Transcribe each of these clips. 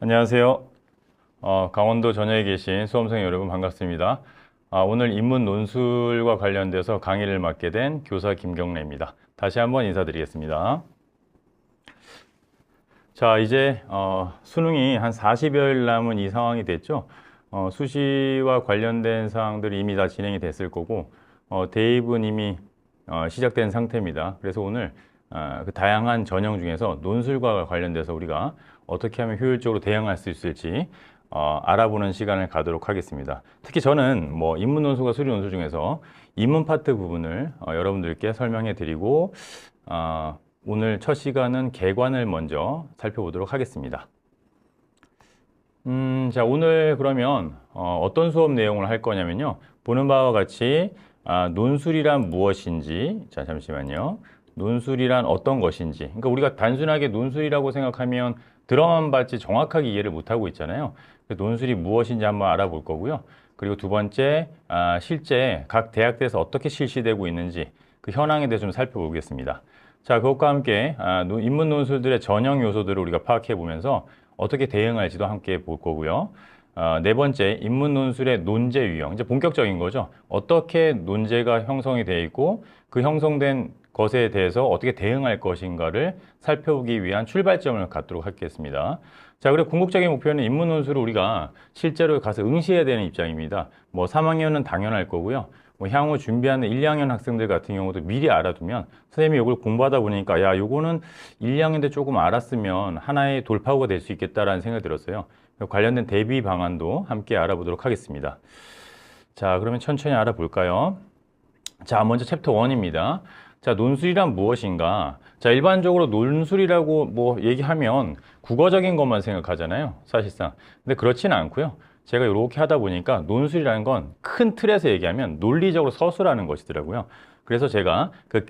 안녕하세요. 강원도 전역에 계신 수험생 여러분 반갑습니다. 오늘 인문 논술과 관련돼서 강의를 맡게 된 교사 김경래입니다. 다시 한번 인사드리겠습니다. 자, 이제 수능이 한 40여일 남은 이 상황이 됐죠. 수시와 관련된 사항들이 이미 다 진행이 됐을 거고 대입은 이미 시작된 상태입니다. 그래서 오늘 그 다양한 전형 중에서 논술과 관련돼서 우리가 어떻게 하면 효율적으로 대응할 수 있을지 알아보는 시간을 가도록 하겠습니다. 특히 저는 뭐 인문 논술과 수리 논술 중에서 인문 파트 부분을 여러분들께 설명해 드리고 오늘 첫 시간은 개관을 먼저 살펴보도록 하겠습니다. 자, 오늘 그러면 어떤 수업 내용을 할 거냐면요. 보는 바와 같이 논술이란 무엇인지, 자, 잠시만요. 논술이란 어떤 것인지. 그러니까 우리가 단순하게 논술이라고 생각하면 들어만 봤지 정확하게 이해를 못하고 있잖아요. 논술이 무엇인지 한번 알아볼 거고요. 그리고 두 번째, 실제 각 대학에서 어떻게 실시되고 있는지 그 현황에 대해서 좀 살펴보겠습니다. 자, 그것과 함께 인문 논술들의 전형 요소들을 우리가 파악해 보면서 어떻게 대응할지도 함께 볼 거고요. 네 번째, 인문 논술의 논제 유형. 이제 본격적인 거죠. 어떻게 논제가 형성이 되어 있고 그 형성된 것에 대해서 어떻게 대응할 것인가를 살펴보기 위한 출발점을 갖도록 하겠습니다. 자, 그리고 궁극적인 목표는 인문 논술을 우리가 실제로 가서 응시해야 되는 입장입니다. 뭐 3학년은 당연할 거고요. 뭐 향후 준비하는 1, 2학년 학생들 같은 경우도 미리 알아두면 선생님이 이걸 공부하다 보니까 야, 요거는 1, 2학년 때 조금 알았으면 하나의 돌파구가 될 수 있겠다라는 생각이 들었어요. 관련된 대비 방안도 함께 알아보도록 하겠습니다. 자, 그러면 천천히 알아볼까요? 자, 먼저 챕터 1입니다. 자, 논술이란 무엇인가? 자, 일반적으로 논술이라고 뭐 얘기하면 국어적인 것만 생각하잖아요, 사실상. 근데 그렇지는 않고요. 제가 이렇게 하다 보니까 논술이라는 건 큰 틀에서 얘기하면 논리적으로 서술하는 것이더라고요. 그래서 제가 그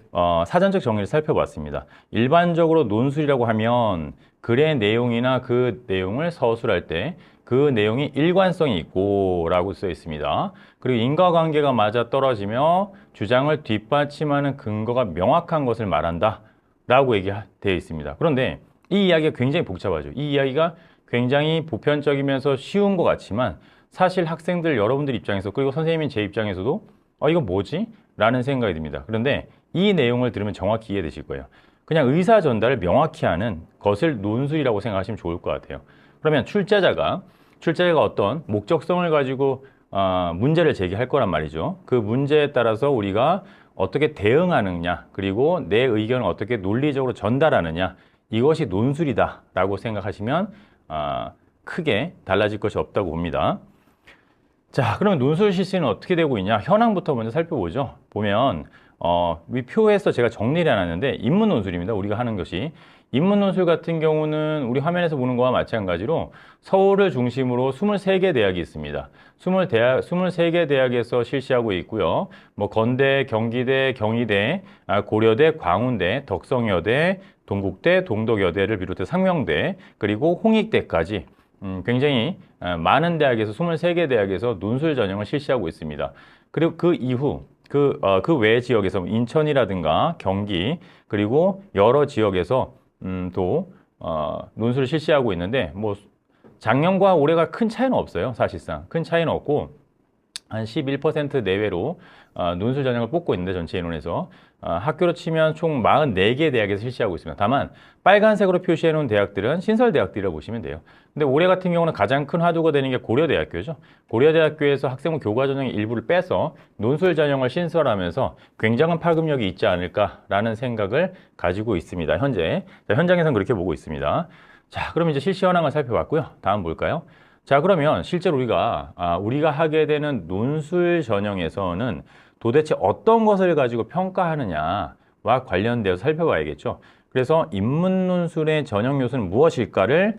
사전적 정의를 살펴봤습니다. 일반적으로 논술이라고 하면 글의 내용이나 그 내용을 서술할 때 그 내용이 일관성이 있고 라고 써 있습니다. 그리고 인과관계가 맞아 떨어지며 주장을 뒷받침하는 근거가 명확한 것을 말한다 라고 얘기되어 있습니다. 그런데 이 이야기가 굉장히 복잡하죠. 이 이야기가 굉장히 보편적이면서 쉬운 것 같지만 사실 학생들 여러분들 입장에서 그리고 선생님인 제 입장에서도 이거 뭐지? 라는 생각이 듭니다. 그런데 이 내용을 들으면 정확히 이해되실 거예요. 그냥 의사 전달을 명확히 하는 것을 논술이라고 생각하시면 좋을 것 같아요. 그러면 출제자가 어떤 목적성을 가지고 문제를 제기할 거란 말이죠. 그 문제에 따라서 우리가 어떻게 대응하느냐, 그리고 내 의견을 어떻게 논리적으로 전달하느냐, 이것이 논술이다 라고 생각하시면 크게 달라질 것이 없다고 봅니다. 자, 그러면 논술 실시는 어떻게 되고 있냐? 현황부터 먼저 살펴보죠. 보면 이 표에서 제가 정리를 해놨는데 인문 논술입니다. 우리가 하는 것이. 인문 논술 같은 경우는 우리 화면에서 보는 거와 마찬가지로 서울을 중심으로 23개 대학이 있습니다. 23개 대학에서 실시하고 있고요. 뭐 건대, 경기대, 경희대, 고려대, 광운대, 덕성여대, 동국대, 동덕여대를 비롯해 상명대, 그리고 홍익대까지 굉장히 많은 대학에서 23개 대학에서 논술 전형을 실시하고 있습니다. 그리고 그 이후 그 외 지역에서 인천이라든가 경기 그리고 여러 지역에서 또 논술을 실시하고 있는데 뭐 작년과 올해가 큰 차이는 없어요. 사실상 큰 차이는 없고 한 11% 내외로 논술 전형을 뽑고 있는데 전체 인원에서 학교로 치면 총 44개 대학에서 실시하고 있습니다. 다만 빨간색으로 표시해 놓은 대학들은 신설대학들이라고 보시면 돼요. 근데 올해 같은 경우는 가장 큰 화두가 되는 게 고려대학교죠. 고려대학교에서 학생부 교과 전형의 일부를 빼서 논술 전형을 신설하면서 굉장한 파급력이 있지 않을까라는 생각을 가지고 있습니다. 현재 현장에서는 그렇게 보고 있습니다. 자, 그럼 이제 실시 현황을 살펴봤고요. 다음 볼까요? 자, 그러면 실제로 우리가 하게 되는 논술 전형에서는 도대체 어떤 것을 가지고 평가하느냐와 관련되어 살펴봐야겠죠. 그래서 인문 논술의 전형 요소는 무엇일까를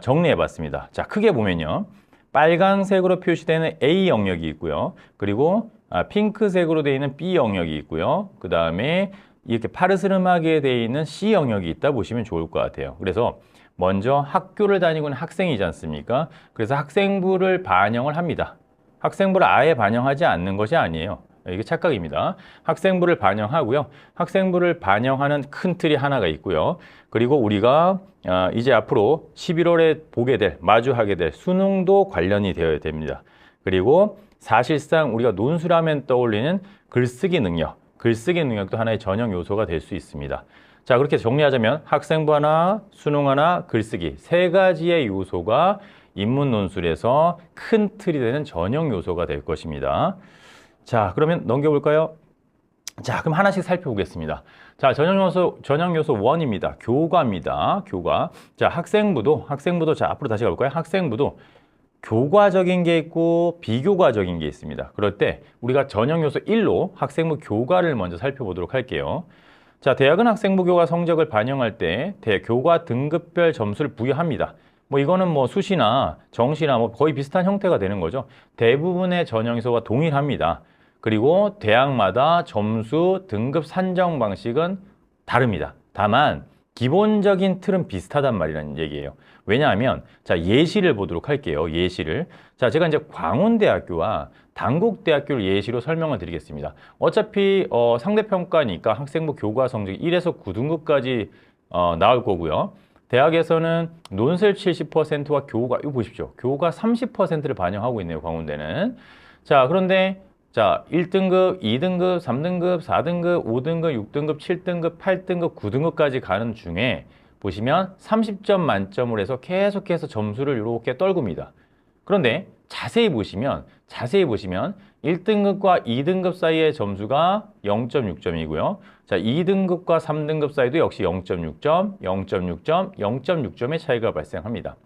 정리해 봤습니다. 자, 크게 보면요. 빨간색으로 표시되는 A 영역이 있고요. 그리고 핑크색으로 되어 있는 B 영역이 있고요. 그 다음에 이렇게 파르스름하게 되어 있는 C 영역이 있다 보시면 좋을 것 같아요. 그래서 먼저 학교를 다니고 있는 학생이지 않습니까? 그래서 학생부를 반영을 합니다. 학생부를 아예 반영하지 않는 것이 아니에요. 이게 착각입니다. 학생부를 반영하고요. 학생부를 반영하는 큰 틀이 하나가 있고요. 그리고 우리가 이제 앞으로 11월에 보게 될, 마주하게 될 수능도 관련이 되어야 됩니다. 그리고 사실상 우리가 논술하면 떠올리는 글쓰기 능력도 하나의 전형 요소가 될 수 있습니다. 자, 그렇게 정리하자면 학생부 하나, 수능 하나, 글쓰기 세 가지의 요소가 인문 논술에서 큰 틀이 되는 전형 요소가 될 것입니다. 자, 그러면 넘겨볼까요? 자, 그럼 하나씩 살펴보겠습니다. 자, 전형 요소 1입니다. 교과입니다. 교과. 자, 학생부도, 자, 앞으로 다시 가볼까요? 학생부도 교과적인 게 있고 비교과적인 게 있습니다. 그럴 때 우리가 전형 요소 1로 학생부 교과를 먼저 살펴보도록 할게요. 자, 대학은 학생부 교과 성적을 반영할 때 교과 등급별 점수를 부여합니다. 뭐 이거는 뭐 수시나 정시나 뭐 거의 비슷한 형태가 되는 거죠. 대부분의 전형 요소가 동일합니다. 그리고 대학마다 점수 등급 산정 방식은 다릅니다. 다만 기본적인 틀은 비슷하단 말이라는 얘기예요. 왜냐하면 자, 예시를 보도록 할게요. 예시를. 자, 제가 이제 광운대학교와 단국대학교를 예시로 설명을 드리겠습니다. 어차피 상대평가니까 학생부 교과 성적이 1에서 9등급까지 나올 거고요. 대학에서는 논술 70%와 교과, 이거 보십시오. 교과 30%를 반영하고 있네요. 광운대는. 자, 그런데 자, 1등급, 2등급, 3등급, 4등급, 5등급, 6등급, 7등급, 8등급, 9등급까지 가는 중에 보시면 30점 만점을 해서 계속해서 점수를 이렇게 떨굽니다. 그런데 자세히 보시면 1등급과 2등급 사이의 점수가 0.6점이고요. 자, 2등급과 3등급 사이도 역시 0.6점, 0.6점, 0.6점의 차이가 발생합니다.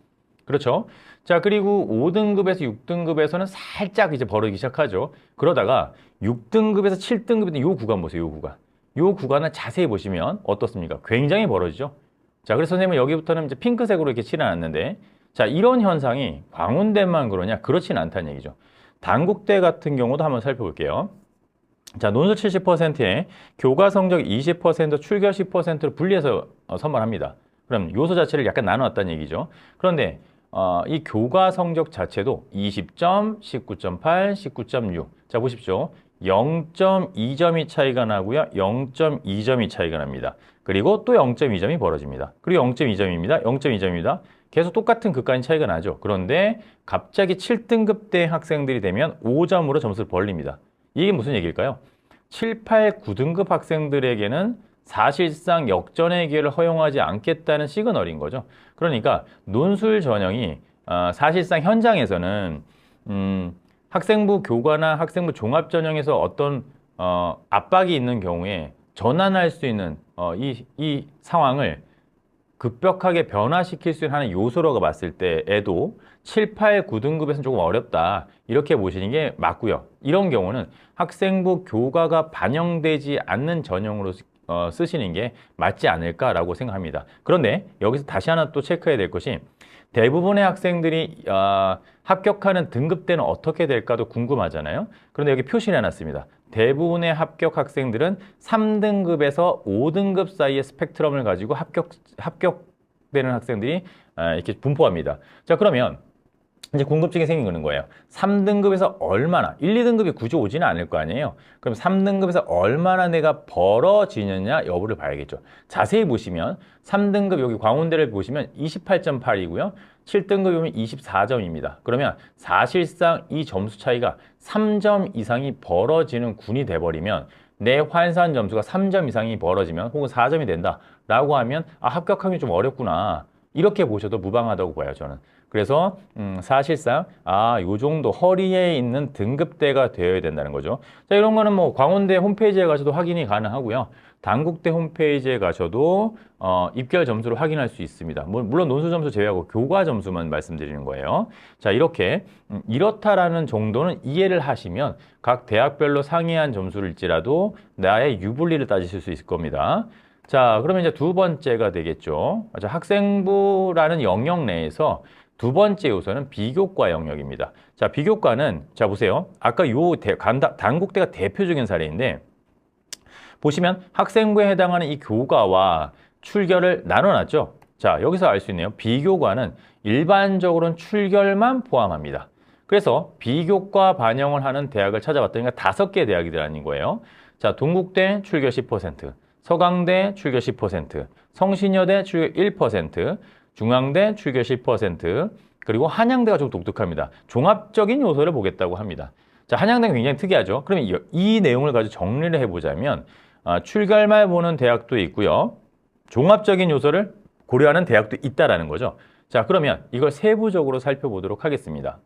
그렇죠? 자, 그리고 5등급에서 6등급에서는 살짝 이제 벌어지기 시작하죠. 그러다가 6등급에서 7등급인데 요 구간 보세요, 요 구간. 요 구간을 자세히 보시면 어떻습니까? 굉장히 벌어지죠. 자, 그래서 선생님은 여기부터는 이제 핑크색으로 이렇게 칠해놨는데, 자, 이런 현상이 광운대만 그러냐? 그렇진 않다는 얘기죠. 단국대 같은 경우도 한번 살펴볼게요. 자, 논술 70%에 교과 성적 20%, 출결 10%를 분리해서 선발합니다. 그럼 요소 자체를 약간 나눠왔다는 얘기죠. 그런데 이 교과 성적 자체도 20점, 19.8, 19.6. 자, 보십시오. 0.2점이 차이가 나고요. 0.2점이 차이가 납니다. 그리고 또 0.2점이 벌어집니다. 그리고 0.2점입니다. 0.2점입니다. 계속 똑같은 극간의 차이가 나죠. 그런데 갑자기 7등급대 학생들이 되면 5점으로 점수를 벌립니다. 이게 무슨 얘기일까요? 7, 8, 9등급 학생들에게는 사실상 역전의 기회를 허용하지 않겠다는 시그널인 거죠. 그러니까 논술 전형이 사실상 현장에서는 학생부 교과나 학생부 종합 전형에서 어떤 압박이 있는 경우에 전환할 수 있는 이 상황을 급격하게 변화시킬 수 있는 하나의 요소라고 봤을 때에도 7, 8, 9등급에서는 조금 어렵다. 이렇게 보시는 게 맞고요. 이런 경우는 학생부 교과가 반영되지 않는 전형으로 쓰시는 게 맞지 않을까라고 생각합니다. 그런데 여기서 다시 하나 또 체크해야 될 것이 대부분의 학생들이 합격하는 등급대는 어떻게 될까도 궁금하잖아요. 그런데 여기 표시를 해놨습니다. 대부분의 합격 학생들은 3등급에서 5등급 사이의 스펙트럼을 가지고 합격되는 학생들이 이렇게 분포합니다. 자, 그러면 이제 궁금증이 생기는 거예요. 3등급에서 얼마나, 1, 2등급이 굳이 오지는 않을 거 아니에요. 그럼 3등급에서 얼마나 내가 벌어지느냐 여부를 봐야겠죠. 자세히 보시면 3등급 여기 광운대를 보시면 28.8이고요. 7등급이 보면 24점입니다. 그러면 사실상 이 점수 차이가 3점 이상이 벌어지는 군이 돼버리면 내 환산 점수가 3점 이상이 벌어지면 혹은 4점이 된다라고 하면 합격하기 좀 어렵구나. 이렇게 보셔도 무방하다고 봐요, 저는. 그래서 사실상 요 정도 허리에 있는 등급대가 되어야 된다는 거죠. 자, 이런 거는 뭐 광운대 홈페이지에 가셔도 확인이 가능하고요. 단국대 홈페이지에 가셔도 입결 점수를 확인할 수 있습니다. 물론 논술 점수 제외하고 교과 점수만 말씀드리는 거예요. 자, 이렇게 이렇다라는 정도는 이해를 하시면 각 대학별로 상이한 점수일지라도 나의 유불리를 따지실 수 있을 겁니다. 자, 그러면 이제 두 번째가 되겠죠. 자, 학생부라는 영역 내에서 두 번째 요소는 비교과 영역입니다. 자, 비교과는 자 보세요. 아까 단국대가 대표적인 사례인데 보시면 학생부에 해당하는 이 교과와 출결을 나눠놨죠. 자, 여기서 알 수 있네요. 비교과는 일반적으로는 출결만 포함합니다. 그래서 비교과 반영을 하는 대학을 찾아봤더니 5개 대학이 들어있는 거예요. 자, 동국대 출결 10%, 서강대 출결 10%, 성신여대 출결 1%, 중앙대 출결 10%, 그리고 한양대가 좀 독특합니다. 종합적인 요소를 보겠다고 합니다. 자, 한양대는 굉장히 특이하죠. 그러면 이 내용을 가지고 정리를 해보자면 출결만 보는 대학도 있고요. 종합적인 요소를 고려하는 대학도 있다라는 거죠. 자, 그러면 이걸 세부적으로 살펴보도록 하겠습니다.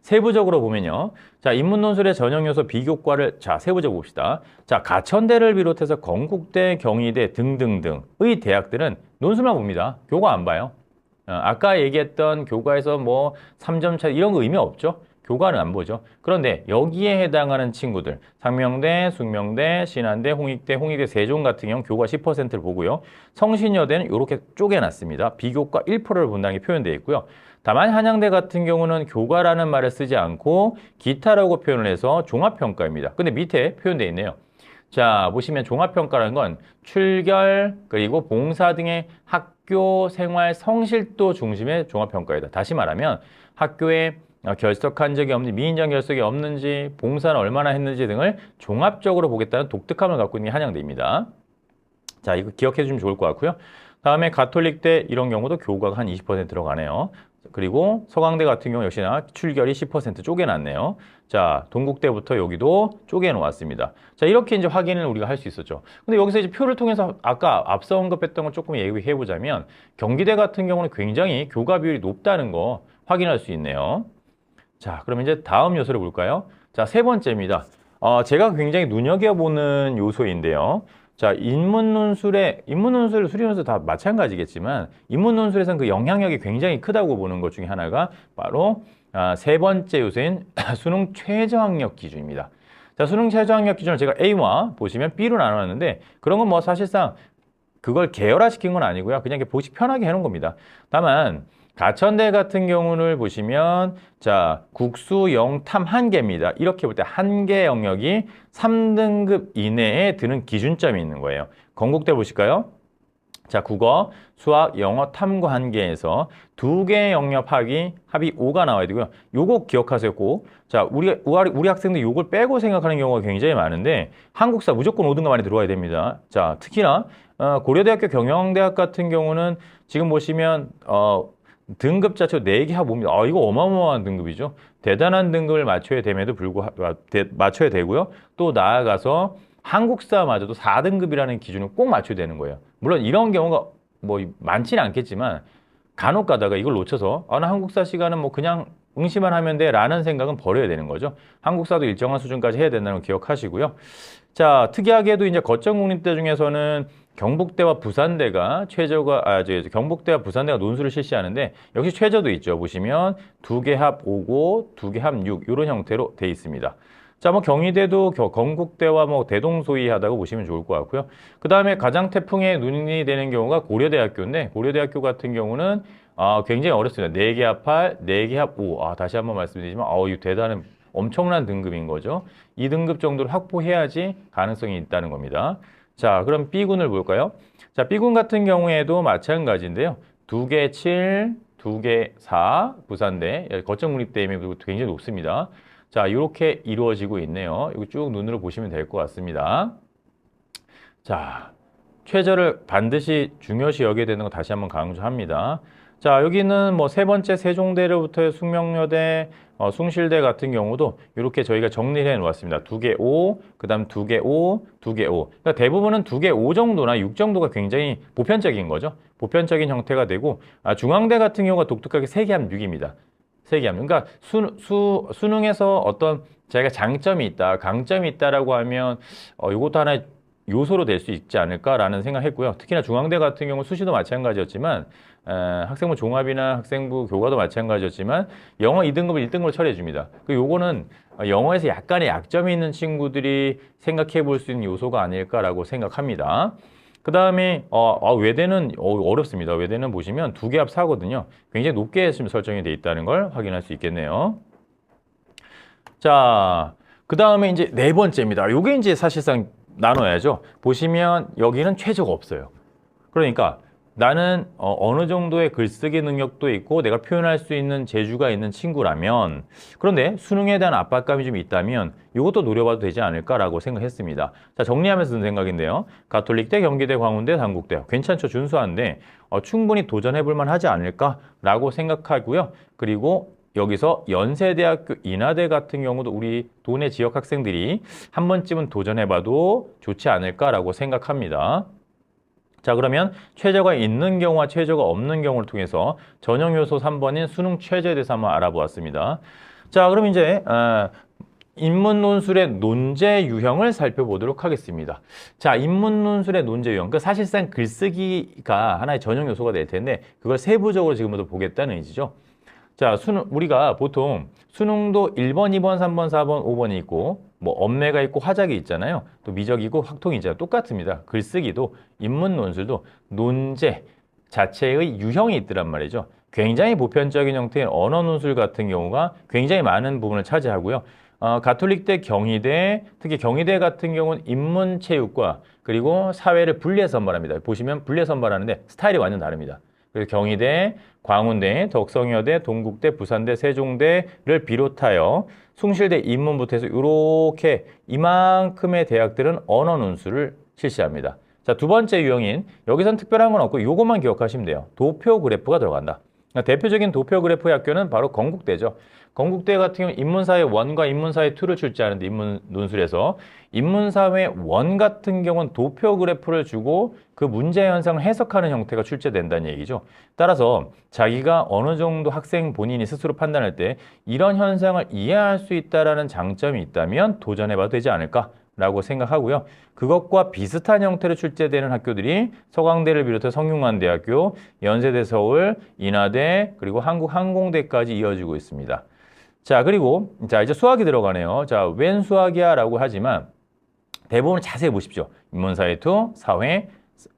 세부적으로 보면요. 자, 인문논술의 전형 요소 비교과를 자, 세부적으로 봅시다. 자, 가천대를 비롯해서 건국대, 경희대 등등등의 대학들은 논술만 봅니다. 교과 안 봐요. 아까 얘기했던 교과에서 뭐 3점 차 이런 거 의미 없죠. 교과는 안 보죠. 그런데 여기에 해당하는 친구들 상명대, 숙명대, 신한대, 홍익대, 세종 같은 경우 교과 10%를 보고요. 성신여대는 이렇게 쪼개놨습니다. 비교과 1%를 본다는 게 표현되어 있고요. 다만 한양대 같은 경우는 교과라는 말을 쓰지 않고 기타라고 표현을 해서 종합평가입니다. 근데 밑에 표현되어 있네요. 자, 보시면 종합평가라는 건 출결 그리고 봉사 등의 학교 생활 성실도 중심의 종합평가이다. 다시 말하면 학교에 결석한 적이 없는지, 미인정 결석이 없는지, 봉사는 얼마나 했는지 등을 종합적으로 보겠다는 독특함을 갖고 있는 게 한양대입니다. 자, 이거 기억해 주시면 좋을 것 같고요. 다음에 가톨릭대 이런 경우도 교과가 한 20% 들어가네요. 그리고 서강대 같은 경우 역시나 출결이 10% 쪼개놨네요. 자, 동국대부터 여기도 쪼개놓았습니다. 자, 이렇게 이제 확인을 우리가 할 수 있었죠. 근데 여기서 이제 표를 통해서 아까 앞서 언급했던 걸 조금 얘기해 보자면 경기대 같은 경우는 굉장히 교과 비율이 높다는 거 확인할 수 있네요. 자, 그럼 이제 다음 요소를 볼까요? 자, 세 번째입니다. 제가 굉장히 눈여겨보는 요소인데요. 자, 인문논술, 수리논술 다 마찬가지겠지만 인문논술에서는 그 영향력이 굉장히 크다고 보는 것 중에 하나가 바로 세 번째 요소인 수능 최저학력 기준입니다. 자, 수능 최저학력 기준을 제가 A와 보시면 B로 나눠놨는데 그런 건 뭐 사실상 그걸 계열화시킨 건 아니고요. 그냥 이렇게 보시 편하게 해놓은 겁니다. 다만 가천대 같은 경우를 보시면 자, 국수 영탐 한 개입니다. 이렇게 볼 때 한 개 영역이 3등급 이내에 드는 기준점이 있는 거예요. 건국대 보실까요? 자, 국어, 수학, 영어, 탐구 한 개에서 2개 영역 합이 5가 나와야 되고요. 요거 기억하세요, 꼭. 자, 우리 학생들 요걸 빼고 생각하는 경우가 굉장히 많은데 한국사 무조건 5등급 안에 들어와야 됩니다. 자, 특히나 고려대학교 경영대학 같은 경우는 지금 보시면 등급 자체로 4개 합 5입니다. 이거 어마어마한 등급이죠. 대단한 등급을 맞춰야 됨에도 불구하고 맞춰야 되고요. 또 나아가서 한국사마저도 4등급이라는 기준을 꼭 맞춰야 되는 거예요. 물론 이런 경우가 뭐 많지는 않겠지만 간혹 가다가 이걸 놓쳐서 나 한국사 시간은 뭐 그냥 응시만 하면 돼 라는 생각은 버려야 되는 거죠. 한국사도 일정한 수준까지 해야 된다는 걸 기억하시고요. 자, 특이하게도 이제 거점국립대 중에서는 경북대와 부산대가 경북대와 부산대가 논술을 실시하는데 역시 최저도 있죠. 보시면 2개 합 5고 2개 합 6 이런 형태로 돼 있습니다. 자, 뭐 경희대도 건국대와 뭐 대동소이하다고 보시면 좋을 것 같고요. 그 다음에 가장 태풍에 눈이 되는 경우가 고려대학교인데 고려대학교 같은 경우는 굉장히 어렵습니다. 4개 합 8, 4개 합 5. 다시 한번 말씀드리지만 이 대단한 엄청난 등급인 거죠. 2등급 정도를 확보해야지 가능성이 있다는 겁니다. 자, 그럼 B군을 볼까요? 자, B군 같은 경우에도 마찬가지인데요. 2개 7, 2개 4, 부산대, 거점국립대임이 굉장히 높습니다. 자, 이렇게 이루어지고 있네요. 이거 쭉 눈으로 보시면 될 것 같습니다. 자, 최저를 반드시 중요시 여겨야 되는 거 다시 한번 강조합니다. 자, 여기는 뭐 세 번째 세종대로부터 숙명여대, 숭실대 같은 경우도 이렇게 저희가 정리를 해 놓았습니다. 2개 5, 그 다음 2개 5, 2개 5. 그러니까 대부분은 2개 5 정도나 6 정도가 굉장히 보편적인 거죠. 보편적인 형태가 되고, 중앙대 같은 경우가 독특하게 3개 합 6입니다. 3개 합 6. 그러니까 수능에서 어떤 자기가 장점이 있다, 강점이 있다라고 하면 이것도 하나의 요소로 될 수 있지 않을까라는 생각했고요. 특히나 중앙대 같은 경우 수시도 마찬가지였지만 학생부 종합이나 학생부 교과도 마찬가지였지만 영어 2등급을 1등급으로 처리해 줍니다. 요거는 영어에서 약간의 약점이 있는 친구들이 생각해 볼 수 있는 요소가 아닐까라고 생각합니다. 그 다음에 외대는 어렵습니다. 외대는 보시면 2개 합 4거든요. 굉장히 높게 지금 설정이 돼 있다는 걸 확인할 수 있겠네요. 자, 그 다음에 이제 네 번째입니다. 요게 이제 사실상 나눠야죠. 보시면 여기는 최저가 없어요. 그러니까 나는 어느 정도의 글쓰기 능력도 있고 내가 표현할 수 있는 재주가 있는 친구라면 그런데 수능에 대한 압박감이 좀 있다면 이것도 노려봐도 되지 않을까라고 생각했습니다. 자, 정리하면서 든 생각인데요. 가톨릭대, 경기대, 광운대, 단국대 괜찮죠? 준수한데 충분히 도전해볼 만하지 않을까라고 생각하고요. 그리고 여기서 연세대학교 인하대 같은 경우도 우리 도내 지역 학생들이 한 번쯤은 도전해봐도 좋지 않을까라고 생각합니다. 자, 그러면 최저가 있는 경우와 최저가 없는 경우를 통해서 전형 요소 3번인 수능 최저에 대해서 한번 알아보았습니다. 자, 그럼 이제 인문 논술의 논제 유형을 살펴보도록 하겠습니다. 자, 인문 논술의 논제 유형. 그 사실상 글쓰기가 하나의 전형 요소가 될 텐데 그걸 세부적으로 지금부터 보겠다는 의지죠. 자, 우리가 보통 수능도 1번, 2번, 3번, 4번, 5번이 있고 뭐 엄매가 있고 화작이 있잖아요. 또 미적이고 확통이 있잖아요. 똑같습니다. 글쓰기도 인문 논술도 논제 자체의 유형이 있더란 말이죠. 굉장히 보편적인 형태의 언어 논술 같은 경우가 굉장히 많은 부분을 차지하고요. 가톨릭대, 경희대, 특히 경희대 같은 경우는 인문 체육과 그리고 사회를 분리해서 선발합니다. 보시면 분리해서 선발하는데 스타일이 완전 다릅니다. 그래서 경희대, 광운대, 덕성여대, 동국대, 부산대, 세종대를 비롯하여 숭실대, 인문부터 해서 이렇게 이만큼의 대학들은 언어 논술을 실시합니다. 자, 두 번째 유형인 여기선 특별한 건 없고 이것만 기억하시면 돼요. 도표 그래프가 들어간다. 그러니까 대표적인 도표 그래프의 학교는 바로 건국대죠. 건국대 같은 경우는 인문사회 1과 인문사회 2를 출제하는데 인문 논술에서 인문사회 1 같은 경우는 도표 그래프를 주고 그 문제 현상을 해석하는 형태가 출제된다는 얘기죠. 따라서 자기가 어느 정도 학생 본인이 스스로 판단할 때 이런 현상을 이해할 수 있다는 장점이 있다면 도전해봐도 되지 않을까라고 생각하고요. 그것과 비슷한 형태로 출제되는 학교들이 서강대를 비롯해 성균관대학교, 연세대 서울, 인하대, 그리고 한국항공대까지 이어지고 있습니다. 자, 그리고 자 이제 수학이 들어가네요. 자, 웬 수학이야 라고 하지만 대부분 자세히 보십시오. 인문사회 2, 사회,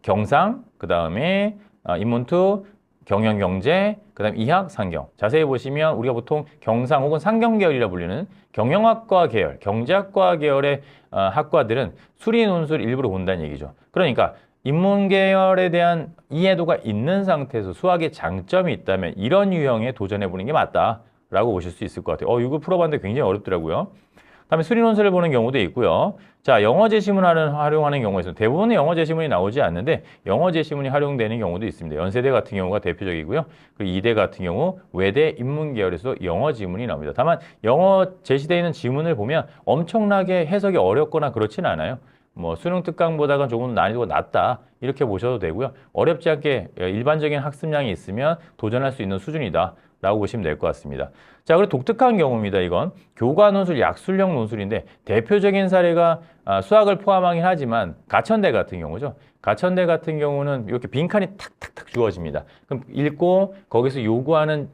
경상, 그 다음에 인문2, 경영경제, 그 다음 이학, 상경. 자세히 보시면 우리가 보통 경상 혹은 상경계열이라 불리는 경영학과 계열, 경제학과 계열의 학과들은 수리 논술 일부러 본다는 얘기죠. 그러니까 인문계열에 대한 이해도가 있는 상태에서 수학의 장점이 있다면 이런 유형에 도전해보는 게 맞다라고 보실 수 있을 것 같아요. 이거 풀어봤는데 굉장히 어렵더라고요. 다음에 수리 논술을 보는 경우도 있고요. 자, 영어 제시문을 활용하는 경우가 있습니다. 대부분의 영어 제시문이 나오지 않는데 영어 제시문이 활용되는 경우도 있습니다. 연세대 같은 경우가 대표적이고요. 그리고 이대 같은 경우 외대 인문계열에서 영어 지문이 나옵니다. 다만 영어 제시되어 있는 지문을 보면 엄청나게 해석이 어렵거나 그렇지는 않아요. 뭐 수능 특강보다는 조금 난이도가 낮다 이렇게 보셔도 되고요. 어렵지 않게 일반적인 학습량이 있으면 도전할 수 있는 수준이다 라고 보시면 될 것 같습니다. 자, 그리고 독특한 경우입니다. 이건 교과 논술, 약술형 논술인데 대표적인 사례가 수학을 포함하긴 하지만 가천대 같은 경우죠. 가천대 같은 경우는 이렇게 빈칸이 탁탁탁 주어집니다. 그럼 읽고 거기서 요구하는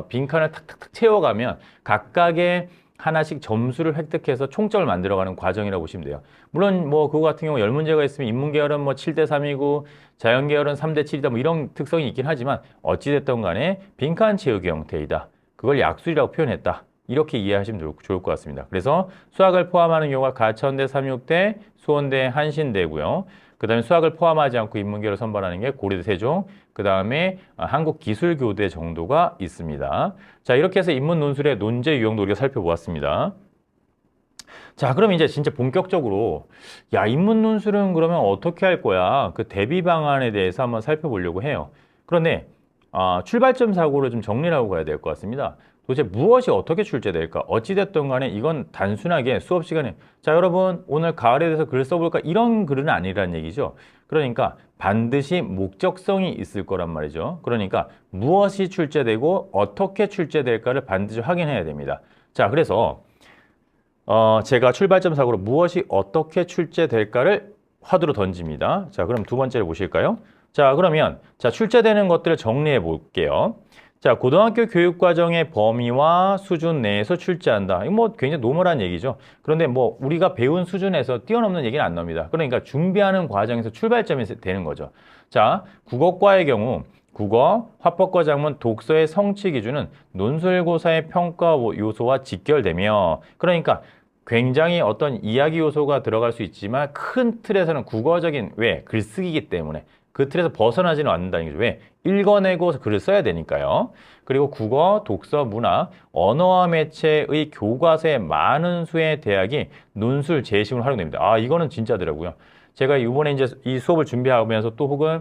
빈칸을 탁탁탁 채워가면 각각의 하나씩 점수를 획득해서 총점을 만들어가는 과정이라고 보시면 돼요. 물론 뭐 그거 같은 경우 10문제가 있으면 인문계열은 뭐 7대3이고 자연계열은 3대7이다 뭐 이런 특성이 있긴 하지만 어찌됐든 간에 빈칸 채우기 형태이다. 그걸 약술이라고 표현했다. 이렇게 이해하시면 좋을 것 같습니다. 그래서 수학을 포함하는 경우가 가천대, 삼육대, 수원대, 한신대고요. 그 다음에 수학을 포함하지 않고 인문계를 선발하는 게 고려대, 세종, 그 다음에 한국기술교대 정도가 있습니다. 자, 이렇게 해서 인문 논술의 논제 유형도 우리가 살펴보았습니다. 자, 그럼 이제 진짜 본격적으로 야, 인문 논술은 그러면 어떻게 할 거야? 그 대비 방안에 대해서 한번 살펴보려고 해요. 그런데 출발점 사고를 좀 정리를 하고 가야 될 것 같습니다. 도대체 무엇이 어떻게 출제될까? 어찌됐든 간에 이건 단순하게 수업 시간에 자, 여러분 오늘 가을에 대해서 글 써볼까? 이런 글은 아니라는 얘기죠. 그러니까 반드시 목적성이 있을 거란 말이죠. 그러니까 무엇이 출제되고 어떻게 출제될까를 반드시 확인해야 됩니다. 자, 그래서 제가 출발점 사고로 무엇이 어떻게 출제될까를 화두로 던집니다. 자, 그럼 두 번째를 보실까요? 자, 그러면 자, 출제되는 것들을 정리해 볼게요. 자, 고등학교 교육과정의 범위와 수준 내에서 출제한다. 이거 뭐 굉장히 노멀한 얘기죠. 그런데 뭐 우리가 배운 수준에서 뛰어넘는 얘기는 안 나옵니다. 그러니까 준비하는 과정에서 출발점이 되는 거죠. 자, 국어과의 경우 국어, 화법과 작문, 독서의 성취 기준은 논술고사의 평가 요소와 직결되며 그러니까 굉장히 어떤 이야기 요소가 들어갈 수 있지만 큰 틀에서는 국어적인 왜? 글쓰기이기 때문에 그 틀에서 벗어나지는 않는다는 거죠. 왜? 읽어내고 글을 써야 되니까요. 그리고 국어, 독서, 문화, 언어와 매체의 교과서의 많은 수의 대학이 논술, 재심을 활용됩니다. 아, 이거는 진짜더라고요. 제가 이번에 이제 이 수업을 준비하면서 또 혹은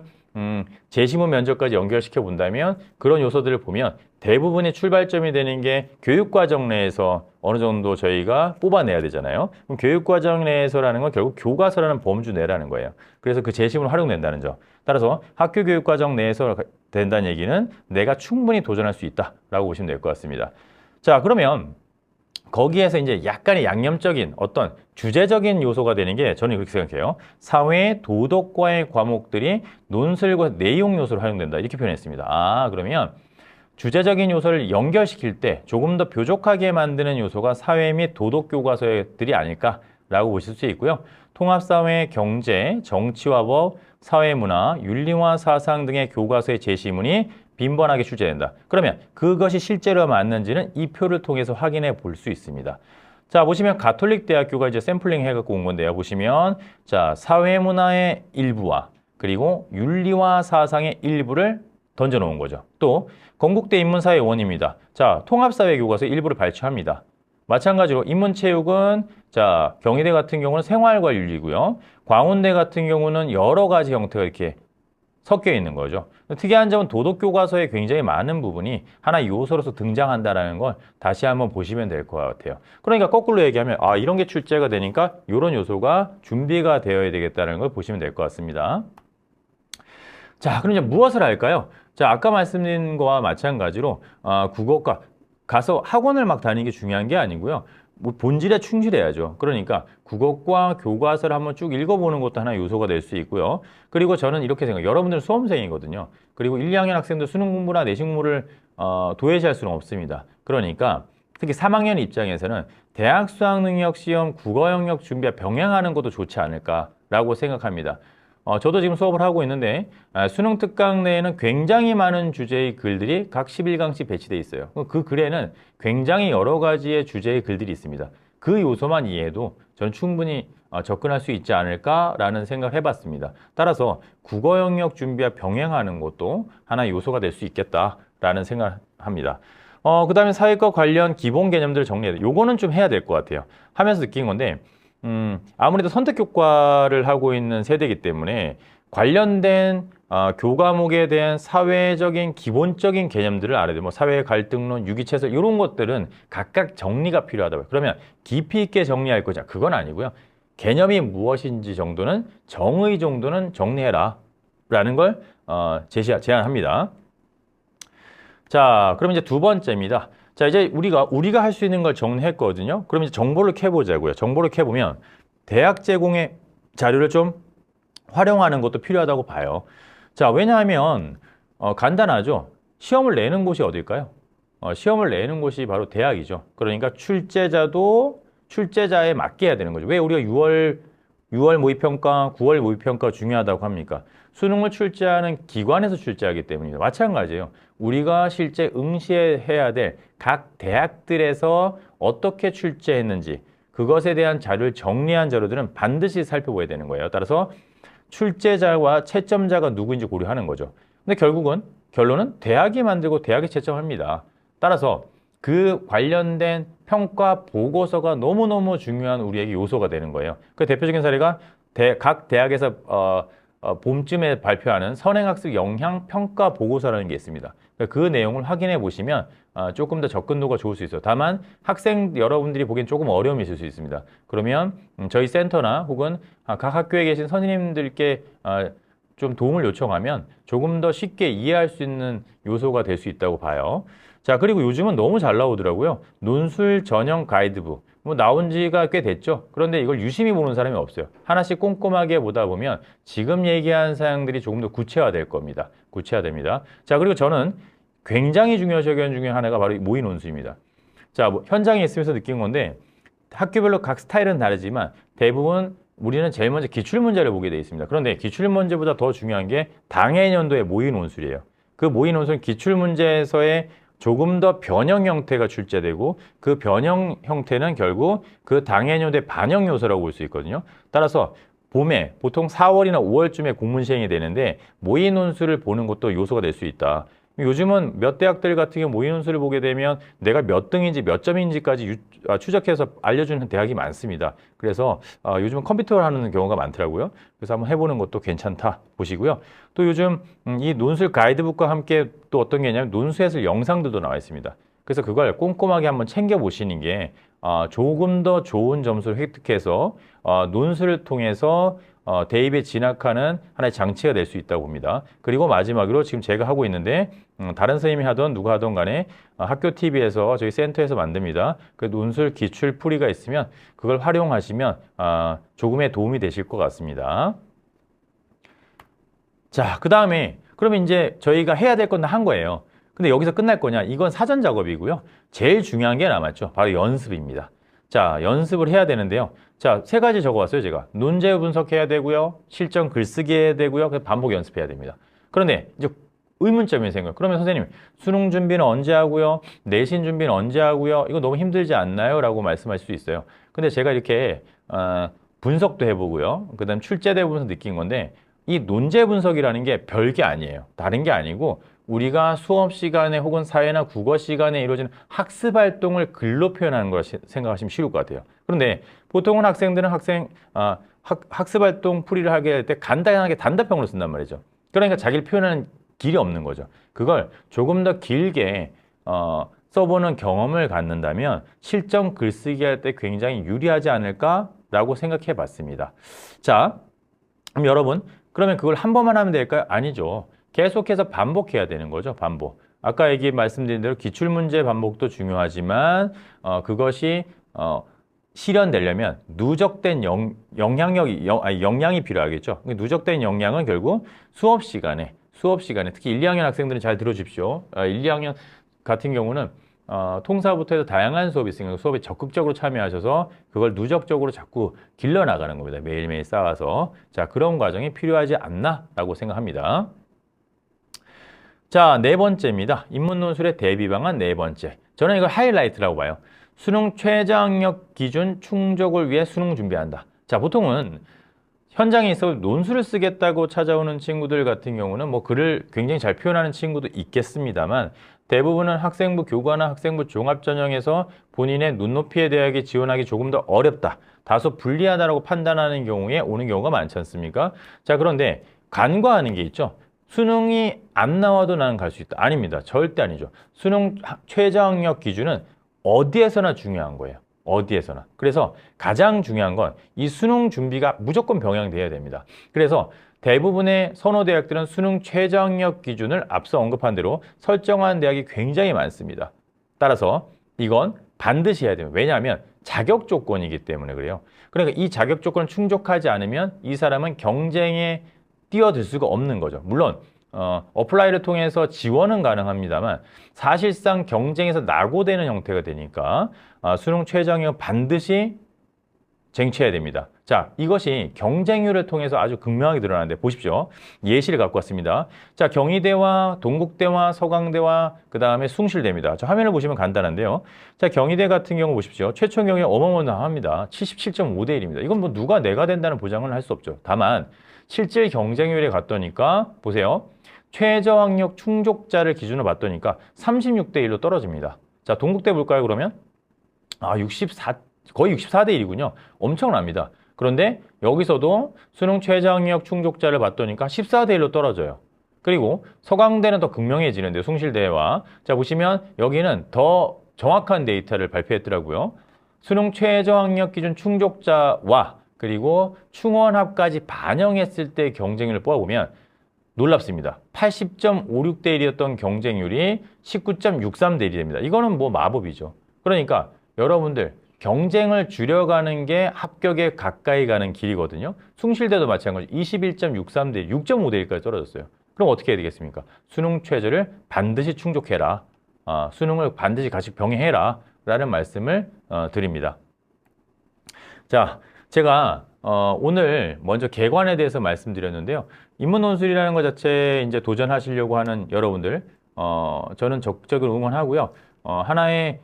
재시문 면접까지 연결시켜 본다면 그런 요소들을 보면 대부분의 출발점이 되는 게 교육과정 내에서 어느 정도 저희가 뽑아내야 되잖아요. 그럼 교육과정 내에서라는 건 결국 교과서라는 범주 내라는 거예요. 그래서 그 재심으로 활용된다는 점. 따라서 학교 교육과정 내에서 된다는 얘기는 내가 충분히 도전할 수 있다라고 보시면 될 것 같습니다. 자, 그러면 거기에서 이제 약간의 양념적인 어떤 주제적인 요소가 되는 게 저는 그렇게 생각해요. 사회, 도덕과의 과목들이 논술과 내용 요소로 활용된다. 이렇게 표현했습니다. 아, 그러면 주제적인 요소를 연결시킬 때 조금 더 뾰족하게 만드는 요소가 사회 및 도덕 교과서들이 아닐까라고 보실 수 있고요. 통합사회, 경제, 정치와 법, 사회문화, 윤리와 사상 등의 교과서의 제시문이 빈번하게 출제된다. 그러면 그것이 실제로 맞는지는 이 표를 통해서 확인해 볼 수 있습니다. 자, 보시면 가톨릭 대학교가 이제 샘플링 해갖고 온 건데요. 보시면 자, 사회문화의 일부와 그리고 윤리와 사상의 일부를 던져놓은 거죠. 또 건국대 인문사회원입니다. 자, 통합사회 교과서 일부를 발췌합니다. 마찬가지로 인문체육은 자, 경희대 같은 경우는 생활과 윤리고요. 광운대 같은 경우는 여러 가지 형태가 이렇게 섞여 있는 거죠. 특이한 점은 도덕교과서에 굉장히 많은 부분이 하나의 요소로서 등장한다는 걸 다시 한번 보시면 될 것 같아요. 그러니까 거꾸로 얘기하면 아, 이런 게 출제가 되니까 이런 요소가 준비가 되어야 되겠다는 걸 보시면 될 것 같습니다. 자, 그럼 이제 무엇을 할까요? 자, 아까 말씀드린 거와 마찬가지로 국어과 가서 학원을 막 다니는 게 중요한 게 아니고요. 뭐 본질에 충실해야죠. 그러니까 국어과 교과서를 한번 쭉 읽어보는 것도 하나의 요소가 될 수 있고요. 그리고 저는 이렇게 생각해요. 여러분들은 수험생이거든요. 그리고 1, 2학년 학생들 수능 공부나 내신 공부를 도외시할 수는 없습니다. 그러니까 특히 3학년 입장에서는 대학 수학능력 시험 국어 영역 준비와 병행하는 것도 좋지 않을까라고 생각합니다. 저도 지금 수업을 하고 있는데 수능 특강 내에는 굉장히 많은 주제의 글들이 각 11강씩 배치되어 있어요. 그 글에는 굉장히 여러 가지의 주제의 글들이 있습니다. 그 요소만 이해해도 저는 충분히 접근할 수 있지 않을까라는 생각을 해봤습니다. 따라서 국어 영역 준비와 병행하는 것도 하나의 요소가 될 수 있겠다라는 생각을 합니다. 그 다음에 사회과 관련 기본 개념들을 정리해야 돼요. 요거는 좀 해야 될 것 같아요. 하면서 느낀 건데 아무래도 선택교과를 하고 있는 세대이기 때문에 관련된 교과목에 대한 사회적인 기본적인 개념들을 알아야 돼요. 뭐 사회 갈등론, 유기체설 이런 것들은 각각 정리가 필요하다고요. 그러면 깊이 있게 정리할 거냐? 그건 아니고요. 개념이 무엇인지 정도는 정의 정도는 정리해라 라는 걸 제안합니다. 자, 그럼 이제 두 번째입니다. 자, 이제 우리가 할 수 있는 걸 정리했거든요. 그럼 이제 정보를 캐보자고요. 정보를 캐보면 대학 제공의 자료를 좀 활용하는 것도 필요하다고 봐요. 자, 왜냐하면 간단하죠. 시험을 내는 곳이 어딜까요? 시험을 내는 곳이 바로 대학이죠. 그러니까 출제자도 출제자에 맞게 해야 되는 거죠. 왜 우리가 6월 모의평가, 9월 모의평가 중요하다고 합니까? 수능을 출제하는 기관에서 출제하기 때문입니다. 마찬가지예요. 우리가 실제 응시해야 될 각 대학들에서 어떻게 출제했는지 그것에 대한 자료를 정리한 자료들은 반드시 살펴봐야 되는 거예요. 따라서 출제자와 채점자가 누구인지 고려하는 거죠. 근데 결론은 대학이 만들고 대학이 채점합니다. 따라서 그 관련된 평가 보고서가 너무너무 중요한 우리에게 요소가 되는 거예요. 그 대표적인 사례가 각 대학에서 봄쯤에 발표하는 선행학습 영향 평가 보고서라는 게 있습니다. 그 내용을 확인해 보시면 조금 더 접근도가 좋을 수 있어요. 다만 학생 여러분들이 보기엔 조금 어려움이 있을 수 있습니다. 그러면 저희 센터나 혹은 각 학교에 계신 선생님들께 좀 도움을 요청하면 조금 더 쉽게 이해할 수 있는 요소가 될 수 있다고 봐요. 자, 그리고 요즘은 너무 잘 나오더라고요. 논술 전형 가이드북. 뭐 나온 지가 꽤 됐죠. 그런데 이걸 유심히 보는 사람이 없어요. 하나씩 꼼꼼하게 보다 보면 지금 얘기한 사항들이 조금 더 구체화될 겁니다. 구체화됩니다. 자, 그리고 저는 굉장히 중요한 중에 하나가 바로 모의 논술입니다. 자, 뭐 현장에 있으면서 느낀 건데 학교별로 각 스타일은 다르지만 대부분 우리는 제일 먼저 기출문제를 보게 되어 있습니다. 그런데 기출문제보다 더 중요한 게 당해년도의 모의 논술이에요. 그 모의 논술은 기출문제에서의 조금 더 변형 형태가 출제되고 그 변형 형태는 결국 그 당해년도의 반영 요소라고 볼 수 있거든요. 따라서 봄에 보통 4월이나 5월쯤에 공문 시행이 되는데 모의 논술을 보는 것도 요소가 될 수 있다. 요즘은 몇 대학들 같은 경우 모의 논술을 보게 되면 내가 몇 등인지 몇 점인지까지 추적해서 알려주는 대학이 많습니다. 그래서 요즘은 컴퓨터로 하는 경우가 많더라고요. 그래서 한번 해보는 것도 괜찮다 보시고요. 또 요즘 이 논술 가이드북과 함께 또 어떤 게 있냐면 논술해설 영상들도 나와 있습니다. 그래서 그걸 꼼꼼하게 한번 챙겨 보시는 게 조금 더 좋은 점수를 획득해서 논술을 통해서 대입에 진학하는 하나의 장치가 될 수 있다고 봅니다. 그리고 마지막으로 지금 제가 하고 있는데 다른 선생님이 하던 누가 하던 간에 학교 TV에서 저희 센터에서 만듭니다. 그 논술 기출 풀이가 있으면 그걸 활용하시면 조금의 도움이 되실 것 같습니다. 자, 그 다음에 그러면 이제 저희가 해야 될 건 다 한 거예요. 근데 여기서 끝날 거냐? 이건 사전 작업이고요. 제일 중요한 게 남았죠. 바로 연습입니다. 자, 연습을 해야 되는데요. 자, 세 가지 적어왔어요, 제가. 논제 분석해야 되고요. 실전 글쓰기 해야 되고요. 반복 연습해야 됩니다. 그런데 이제 의문점이 생겨요. 그러면 선생님, 수능 준비는 언제 하고요? 내신 준비는 언제 하고요? 이거 너무 힘들지 않나요? 라고 말씀하실 수 있어요. 근데 제가 이렇게 분석도 해보고요. 그 다음 출제대 보면서 느낀 건데 이 논제 분석이라는 게 별게 아니에요. 다른 게 아니고 우리가 수업 시간에 혹은 사회나 국어 시간에 이루어지는 학습 활동을 글로 표현하는 걸 생각하시면 쉬울 것 같아요. 그런데 보통은 학생들은 학습 활동 풀이를 하게 할 때 간단하게 단답형으로 쓴단 말이죠. 그러니까 자기를 표현하는 길이 없는 거죠. 그걸 조금 더 길게 써보는 경험을 갖는다면 실전 글쓰기 할 때 굉장히 유리하지 않을까라고 생각해 봤습니다. 자, 그럼 여러분, 그러면 그걸 한 번만 하면 될까요? 아니죠. 계속해서 반복해야 되는 거죠. 반복. 아까 말씀드린 대로 기출문제 반복도 중요하지만 그것이 실현되려면 누적된 역량이 필요하겠죠. 누적된 역량은 결국 수업 시간에 특히 1, 2학년 학생들은 잘 들어주십시오. 1, 2학년 같은 경우는 통사부터 해서 다양한 수업이 있으니까 수업에 적극적으로 참여하셔서 그걸 누적적으로 자꾸 길러나가는 겁니다. 매일매일 쌓아서. 자, 그런 과정이 필요하지 않나라고 생각합니다. 자, 네 번째입니다. 인문논술의 대비 방안 네 번째. 저는 이걸 하이라이트라고 봐요. 수능 최저학력 기준 충족을 위해 수능 준비한다. 자, 보통은 현장에 있어 논술을 쓰겠다고 찾아오는 친구들 같은 경우는 뭐 글을 굉장히 잘 표현하는 친구도 있겠습니다만 대부분은 학생부 교과나 학생부 종합전형에서 본인의 눈높이의 대학에 지원하기 조금 더 어렵다. 다소 불리하다라고 판단하는 경우에 오는 경우가 많지 않습니까? 자, 그런데 간과하는 게 있죠. 수능이 안 나와도 나는 갈 수 있다. 아닙니다. 절대 아니죠. 수능 최저학력 기준은 어디에서나 중요한 거예요. 어디에서나. 그래서 가장 중요한 건 이 수능 준비가 무조건 병행돼야 됩니다. 그래서 대부분의 선호대학들은 수능 최저학력 기준을 앞서 언급한 대로 설정한 대학이 굉장히 많습니다. 따라서 이건 반드시 해야 돼요. 왜냐하면 자격 조건이기 때문에 그래요. 그러니까 이 자격 조건을 충족하지 않으면 이 사람은 경쟁에 뛰어들 수가 없는 거죠. 물론 어플라이를 통해서 지원은 가능합니다만 사실상 경쟁에서 낙오되는 형태가 되니까 수능 최저학력은 반드시 쟁취해야 됩니다. 자, 이것이 경쟁률을 통해서 아주 극명하게 드러나는데 보십시오. 예시를 갖고 왔습니다. 자, 경희대와 동국대와 서강대와 그 다음에 숭실대입니다. 자, 화면을 보시면 간단한데요. 자, 경희대 같은 경우 보십시오. 최초 경력 어마어마합니다. 77.5대 1입니다. 이건 뭐 누가 내가 된다는 보장을 할 수 없죠. 다만 실질 경쟁률에 갔더니까 보세요. 최저학력 충족자를 기준으로 봤더니까 36대 1로 떨어집니다. 자, 동국대 볼까요, 그러면? 거의 64대 1이군요. 엄청납니다. 그런데 여기서도 수능 최저학력 충족자를 봤더니까 14대 1로 떨어져요. 그리고 서강대는 더 극명해지는데요. 숭실대와. 자, 보시면 여기는 더 정확한 데이터를 발표했더라고요. 수능 최저학력 기준 충족자와 그리고 충원합까지 반영했을 때 경쟁률을 뽑아보면 놀랍습니다. 80.56대 1이었던 경쟁률이 19.63대 1이 됩니다. 이거는 뭐 마법이죠. 그러니까 여러분들 경쟁을 줄여가는 게 합격에 가까이 가는 길이거든요. 숭실대도 마찬가지 21.63대 6.5대 1까지 떨어졌어요. 그럼 어떻게 해야 되겠습니까? 수능 최저를 반드시 충족해라. 수능을 반드시 같이 병행해라. 라는 말씀을 드립니다. 자, 제가 오늘 먼저 개관에 대해서 말씀드렸는데요. 인문논술이라는 것 자체에 이제 도전하시려고 하는 여러분들, 저는 적극적으로 응원하고요. 하나의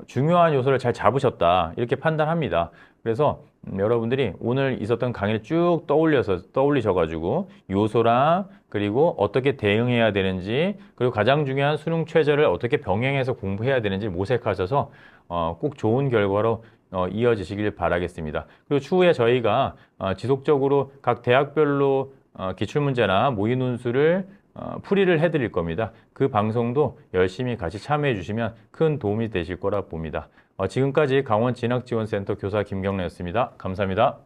중요한 요소를 잘 잡으셨다 이렇게 판단합니다. 그래서 여러분들이 오늘 있었던 강의를 쭉 떠올리셔가지고 요소랑 그리고 어떻게 대응해야 되는지 그리고 가장 중요한 수능 최저를 어떻게 병행해서 공부해야 되는지 모색하셔서 꼭 좋은 결과로 이어지시길 바라겠습니다. 그리고 추후에 저희가 지속적으로 각 대학별로 기출문제나 모의 논술을 풀이를 해드릴 겁니다. 그 방송도 열심히 같이 참여해 주시면 큰 도움이 되실 거라 봅니다. 지금까지 강원진학지원센터 교사 김경래였습니다. 감사합니다.